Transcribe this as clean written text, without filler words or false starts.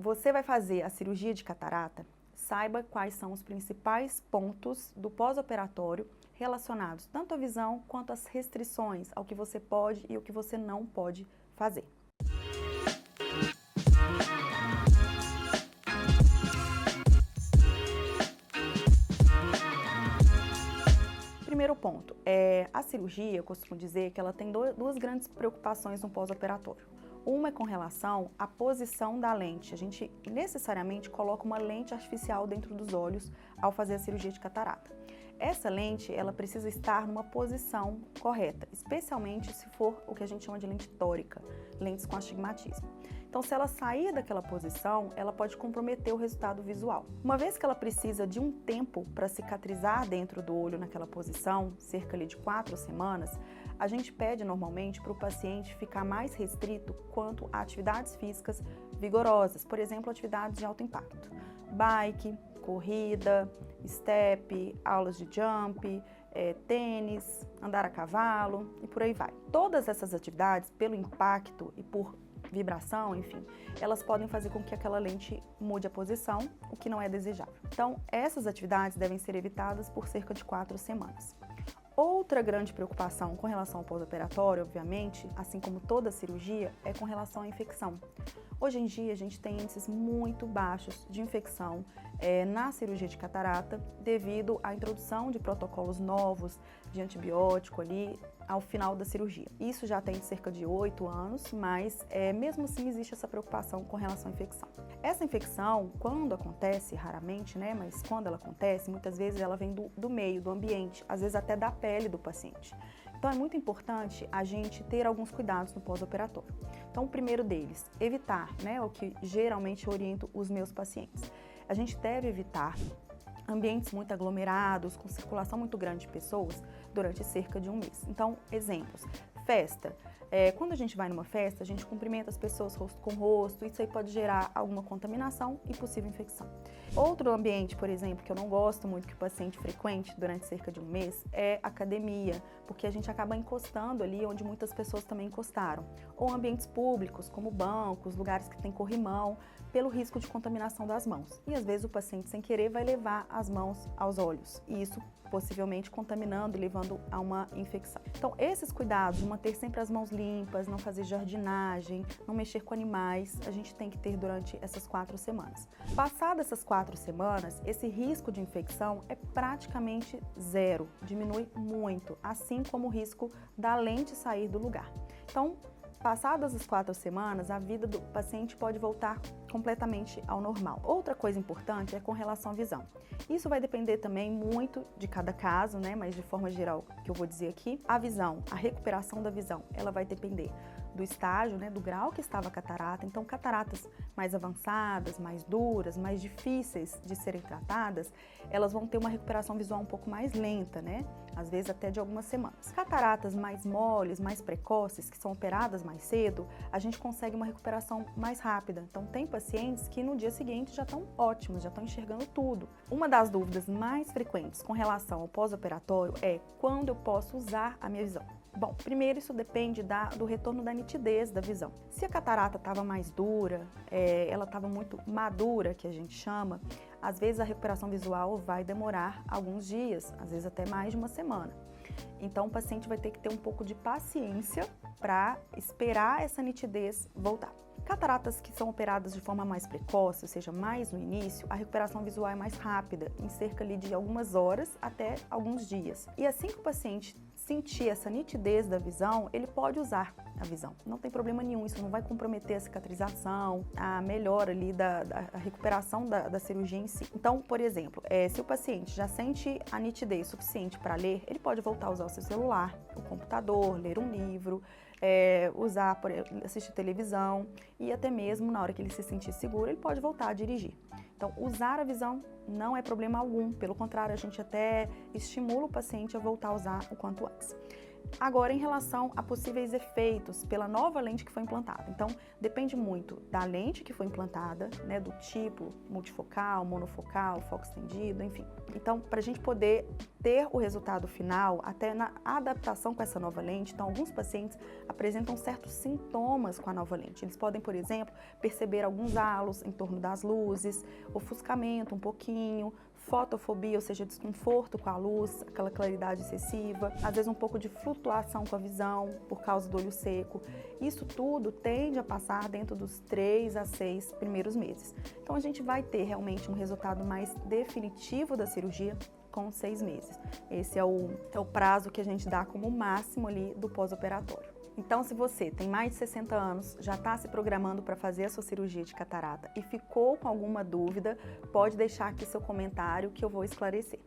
você vai fazer a cirurgia de catarata, saiba quais são os principais pontos do pós-operatório relacionados tanto à visão quanto às restrições ao que você pode e o que você não pode fazer. Primeiro ponto, a cirurgia, eu costumo dizer que ela tem duas grandes preocupações no pós-operatório. Uma é com relação à posição da lente. A gente necessariamente coloca uma lente artificial dentro dos olhos ao fazer a cirurgia de catarata. Essa lente, ela precisa estar numa posição correta, especialmente se for o que a gente chama de lente tórica, lentes com astigmatismo. Então, se ela sair daquela posição, ela pode comprometer o resultado visual. Uma vez que ela precisa de um tempo para cicatrizar dentro do olho naquela posição, cerca ali de 4 semanas, a gente pede normalmente para o paciente ficar mais restrito quanto a atividades físicas vigorosas, por exemplo, atividades de alto impacto. Bike, corrida, step, aulas de jump, tênis, andar a cavalo e por aí vai. Todas essas atividades, pelo impacto e por vibração, enfim, elas podem fazer com que aquela lente mude a posição, o que não é desejável. Então, essas atividades devem ser evitadas por cerca de 4 semanas. Outra grande preocupação com relação ao pós-operatório, obviamente, assim como toda cirurgia, é com relação à infecção. Hoje em dia, a gente tem índices muito baixos de infecção na cirurgia de catarata devido à introdução de protocolos novos de antibiótico ali ao final da cirurgia. Isso já tem cerca de 8 anos, mas mesmo assim existe essa preocupação com relação à infecção. Essa infecção, quando acontece, raramente, né, mas quando ela acontece, muitas vezes ela vem do meio, do ambiente, às vezes até da pele do paciente. Então é muito importante a gente ter alguns cuidados no pós-operatório. Então o primeiro deles, evitar, né, o que geralmente eu oriento os meus pacientes. A gente deve evitar ambientes muito aglomerados, com circulação muito grande de pessoas durante cerca de um mês. Então, exemplos, festa. Quando a gente vai numa festa, a gente cumprimenta as pessoas rosto com rosto, isso aí pode gerar alguma contaminação e possível infecção. Outro ambiente, por exemplo, que eu não gosto muito que o paciente frequente durante cerca de um mês é academia, porque a gente acaba encostando ali onde muitas pessoas também encostaram. Ou ambientes públicos, como bancos, lugares que tem corrimão, pelo risco de contaminação das mãos. E às vezes o paciente, sem querer, vai levar as mãos aos olhos, e isso possivelmente contaminando e levando a uma infecção. Então, esses cuidados, de manter sempre as mãos limpas, não fazer jardinagem, não mexer com animais, a gente tem que ter durante essas 4 semanas. Passadas essas 4 semanas, esse risco de infecção é praticamente zero, diminui muito, assim como o risco da lente sair do lugar. Então, passadas as 4 semanas, a vida do paciente pode voltar completamente ao normal. Outra coisa importante é com relação à visão. Isso vai depender também muito de cada caso, né? Mas de forma geral, que eu vou dizer aqui, a visão, a recuperação da visão, ela vai depender do estágio, né, do grau que estava a catarata. Então, cataratas mais avançadas, mais duras, mais difíceis de serem tratadas, elas vão ter uma recuperação visual um pouco mais lenta, né? Às vezes até de algumas semanas. Cataratas mais moles, mais precoces, que são operadas mais cedo, a gente consegue uma recuperação mais rápida. Então, tem pacientes que no dia seguinte já estão ótimos, já estão enxergando tudo. Uma das dúvidas mais frequentes com relação ao pós-operatório é quando eu posso usar a minha visão. Bom, primeiro isso depende do retorno da nitidez da visão. Se a catarata estava mais dura, ela estava muito madura, que a gente chama, às vezes a recuperação visual vai demorar alguns dias, às vezes até mais de uma semana. Então o paciente vai ter que ter um pouco de paciência para esperar essa nitidez voltar. Cataratas que são operadas de forma mais precoce, ou seja, mais no início, a recuperação visual é mais rápida, em cerca ali de algumas horas até alguns dias. E assim que o paciente sentir essa nitidez da visão, ele pode usar a visão. Não tem problema nenhum, isso não vai comprometer a cicatrização, a melhora ali da recuperação da cirurgia em si. Então, por exemplo, se o paciente já sente a nitidez suficiente para ler, ele pode voltar a usar o seu celular, o computador, ler um livro, assistir televisão e até mesmo na hora que ele se sentir seguro, ele pode voltar a dirigir. Então, usar a visão não é problema algum, pelo contrário, a gente até estimula o paciente a voltar a usar o quanto antes. Agora, em relação a possíveis efeitos pela nova lente que foi implantada. Então, depende muito da lente que foi implantada, né, do tipo multifocal, monofocal, foco estendido, enfim. Então, para a gente poder ter o resultado final, até na adaptação com essa nova lente, então, alguns pacientes apresentam certos sintomas com a nova lente. Eles podem, por exemplo, perceber alguns halos em torno das luzes, ofuscamento um pouquinho, fotofobia, ou seja, desconforto com a luz, aquela claridade excessiva, às vezes um pouco de flutuação com a visão por causa do olho seco. Isso tudo tende a passar dentro dos 3 a 6 primeiros meses. Então a gente vai ter realmente um resultado mais definitivo da cirurgia com 6 meses. Esse é o prazo que a gente dá como máximo ali do pós-operatório. Então, se você tem mais de 60 anos, já está se programando para fazer a sua cirurgia de catarata e ficou com alguma dúvida, pode deixar aqui seu comentário que eu vou esclarecer.